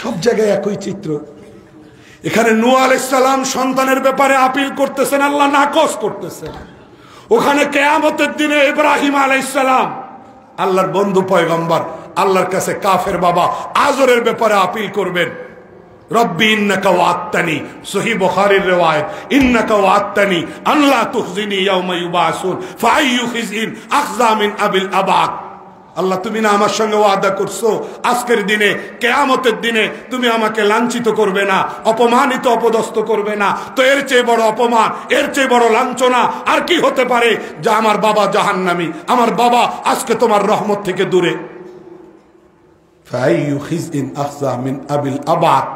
সব জায়গায় একই চিত্র। এখানে নূহ আলাইহিস সালাম সন্তানের ব্যাপারে আপিল করতেছেন, আল্লাহ নাকচ করতেছেন। ওখানে কিয়ামতের দিনে ইব্রাহিম আলাইহিস সালাম, আল্লাহর বন্ধু পয়গম্বর, আল্লাহর কাছে কাফের বাবা আজরের ব্যাপারে আপিল করবেন। রব্বি ইন্নাকা ওয়া'আদতানি, সহিহ বুখারীর riwayat, ইন্নাকা ওয়া'আদতানি আন লা তুখজিনি ইয়াওমা ইউবাসুন ফাআইয়ু খিজইন আখযা মিন আবিল আবাক। আল্লাহ, তুমি না আমার সঙ্গে ওয়াদা করছো আজকের দিনে, কিয়ামতের দিনে তুমি আমাকে লাঞ্ছিত করবে না, অপমানিত অপদস্থ করবে না। তো এর চেয়ে বড় অপমান, এর চেয়ে বড় লাঞ্ছনা আর কি হতে পারে? যে আমার বাবা জাহান্নামী, আমার বাবা আজকে তোমার রহমত থেকে দূরে। ফাআইয়ু খিজইন আখযা মিন আবিল আবাক,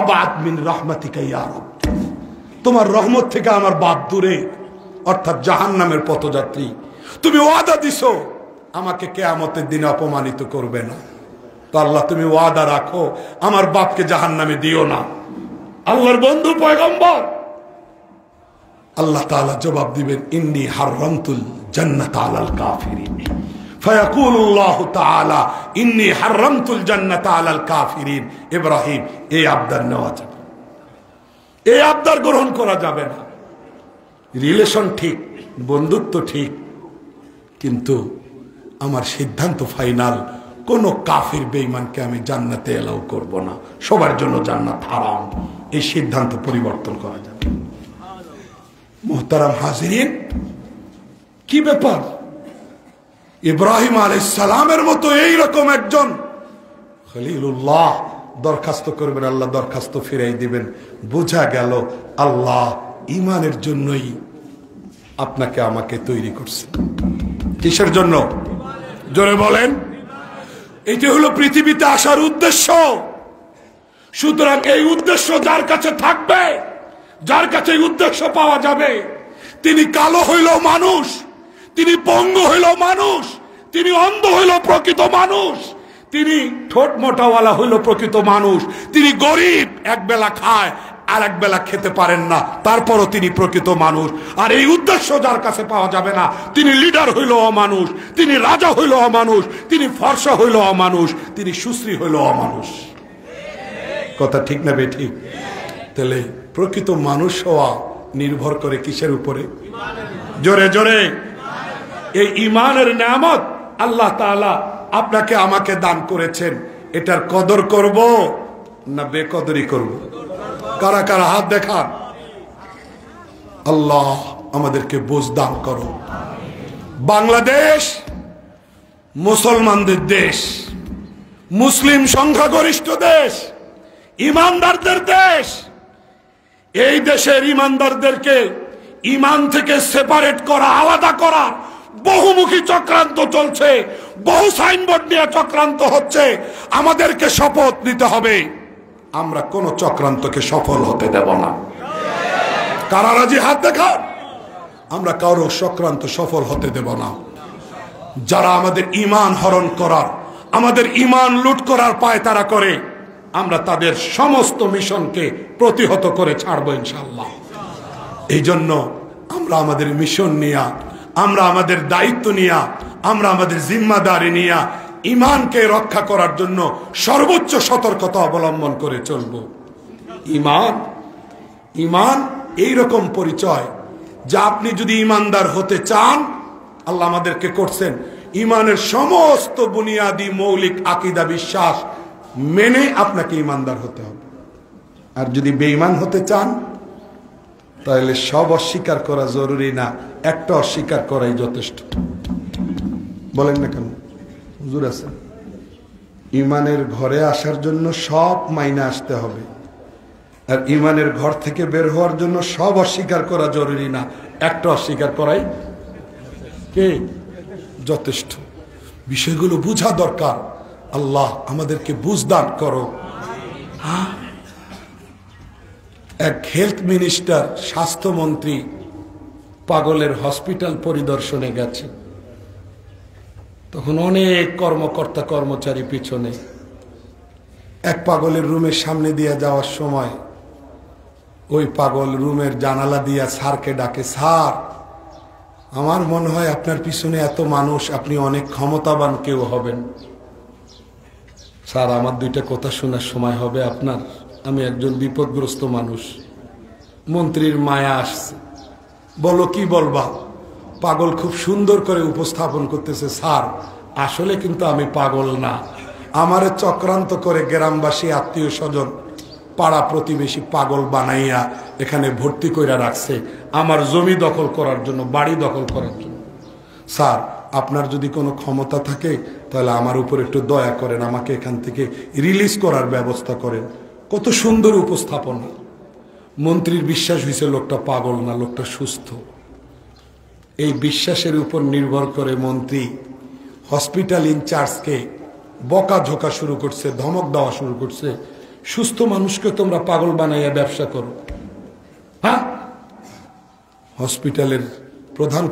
আবাদ মিন রাহমাতিকা ইয়া রব। তোমার রহমত থেকে আমার বাপ দূরে, অর্থাৎ জাহান্নামের পথযাত্রী। তুমি ওয়াদা দিছো আমাকে কিয়ামতের দিনে অপমানিত করবে না। তো আল্লাহ, তুমি ওয়াদা রাখো আমার বাপকে জাহান্নামে দিও না। আল্লাহর বন্ধু পয়গম্বর, আল্লাহ তাআলা জবাব দিবেন, ইন্নী হারামতুল জান্নাতা আলাল কাফিরিন। ফায়াকুলুল্লাহু তাআলা ইন্নী হারামতুল জান্নাতা আলাল কাফিরিন। ইব্রাহিম, এই আবদার নেওয়া যাবে, এই আবদার গ্রহণ করা যাবে না। রিলেশন ঠিক, বন্ধুত্ব ঠিক, কিন্তু আমার সিদ্ধান্ত ফাইনাল, কোন কাফির বেঈমানকে আমি জান্নাতে এলাও করব না, সবার জন্য জান্নাত হারাম। এই সিদ্ধান্ত পরিবর্তন করা যাবে। মুহতারাম হাজিরিন, কি ব্যাপার? ইব্রাহিম আলাইহিস সালামের মতো এইরকম একজন খলিলুল্লাহ দরখাস্ত করবেন, আল্লাহ দরখাস্ত ফিরাই দিবেন। বোঝা গেল আল্লাহ ঈমানের জন্যই আপনাকে আমাকে তৈরি করছে। কিসের জন্য? জোরে বলেন। এটি হলো পৃথিবীতে আসার উদ্দেশ্য। সুতরাং এই উদ্দেশ্য যার কাছে থাকবে, যার কাছে এই উদ্দেশ্য পাওয়া যাবে, তিনি কালো হইল মানুষ, তিনি পঙ্গু হইল মানুষ, তিনি অন্ধ হইল প্রকৃত মানুষ, তিনি ঠোঁট মোটাওয়ালা হইল প্রকৃত মানুষ, তিনি গরিব, এক বেলা খায় আর এক বেলা খেতে পারেন না, তারপরও তিনি প্রকৃত মানুষ। আর এই উদ্দেশ্য যার কাছে পাওয়া যাবে না, তিনি লিডার হইল অমানুষ, তিনি রাজা হইল অমানুষ, তিনি ফর্সা হইল অমানুষ, তিনি সুশ্রী হইল অমানুষ। কথা ঠিক না বে ঠিক? তাহলে প্রকৃত মানুষ হওয়া নির্ভর করে কিসের উপরে? জোরে জোরে। এই ঈমানের নিয়ামত আল্লাহ তাআলা আপনাকে আমাকে দান করেছেন, এটার কদর করব না বেকদরি করব? কারা কারা হাত দেখান। আল্লাহ আমাদেরকে বুঝ দান করো। বাংলাদেশ মুসলমানদের দেশ, মুসলিম সংখ্যাগরিষ্ঠ দেশ, ইমানদারদের দেশ। এই দেশের ইমানদারদেরকে ইমান থেকে সেপারেট করা, আলাদা করা বহুমুখী চক্রান্ত চলছে, বহু সাইনবোর্ড নিয়ে চক্রান্ত হচ্ছে। আমাদেরকে শপথ নিতে হবে, আমরা কোন চক্রান্তকে সফল হতে দেব না। কারা রাজি হাত দেখান। আমরা কারো চক্রান্ত সফল হতে দেব না। যারা আমাদের ঈমান হরণ করার, আমাদের ঈমান লুট করার পায়তারা করে, আমরা তাদের সমস্ত মিশনকে প্রতিহত করে ছাড়বো ইনশাআল্লাহ। এই জন্য আমরা আমাদের মিশন নিয়া, আমরা আমাদের দায়িত্ব নিয়া, আমরা আমাদের জিম্মাদারি নিয়া ঈমানকে রক্ষা করার জন্য সর্বোচ্চ সতর্কতা অবলম্বন করে চলব। ঈমান এইরকম পরিচয় যে আপনি যদি ঈমানদার হতে চান, আল্লাহ আমাদেরকে করছেন ঈমানের সমস্ত বুনিয়াদি মৌলিক আকীদা বিশ্বাস মেনে আপনাকে ঈমানদার হতে হবে। আর যদি বেঈমান হতে চান তাহলে সব অস্বীকার করা জরুরি না, একটা অস্বীকার করাই যথেষ্ট। বলেন না কেন হুজুর? আছে ঈমানের ঘরে আসার জন্য সব মাইনা আসতে হবে, আর ঈমানের ঘর থেকে বের হওয়ার জন্য সব অস্বীকার করা জরুরি না, একটা অস্বীকার করাই কে যথেষ্ট। বিষয়গুলো বুঝা দরকার। আল্লাহ আমাদেরকে বুঝদান করো। এক হেলথ মিনিস্টার, স্বাস্থ্যমন্ত্রী পাগলের হসপিটাল পরিদর্শনে গেছে। তখন অনেক কর্মকর্তা কর্মচারী পিছনে। এক পাগলের রুমের সামনে দিয়ে যাওয়ার সময় ওই পাগল রুমের জানালা দিয়া স্যারকে ডাকে, স্যার আমার মনে হয় আপনার পিছনে এত মানুষ, আপনি অনেক ক্ষমতাবান কেউ হবেন। স্যার আমার দুইটা কথা শোনার সময় হবে আপনার? আমি একজন বিপদগ্রস্ত মানুষ। মন্ত্রীর মায়া আসছে, বলো কি বলবা? পাগল খুব সুন্দর করে উপস্থাপন করতেছে, স্যার আসলে কিন্তু আমি পাগল না, আমারে চক্রান্ত করে গ্রামবাসী, আত্মীয় স্বজন, পাড়া প্রতিবেশী পাগল বানাইয়া এখানে ভর্তি করে রাখছে আমার জমি দখল করার জন্য, বাড়ি দখল করার জন্য। স্যার আপনার যদি কোনো ক্ষমতা থাকে তাহলে আমার উপর একটু দয়া করেন, আমাকে এখান থেকে রিলিজ করার ব্যবস্থা করেন। কত সুন্দর উপস্থাপনা। মন্ত্রীর বিশ্বাস হয়েছে লোকটা পাগল না, লোকটা সুস্থ। এই বিশ্বাসের উপর নির্ভর করে মন্ত্রী হসপিটাল ইনচার্জকে বকাঝোকা শুরু করছে, ধমক দেওয়া শুরু করছে, সুস্থ মানুষকে তোমরা পাগল বানাইয়া ব্যবসা করো। হ্যাঁ, হসপিটালের প্রধান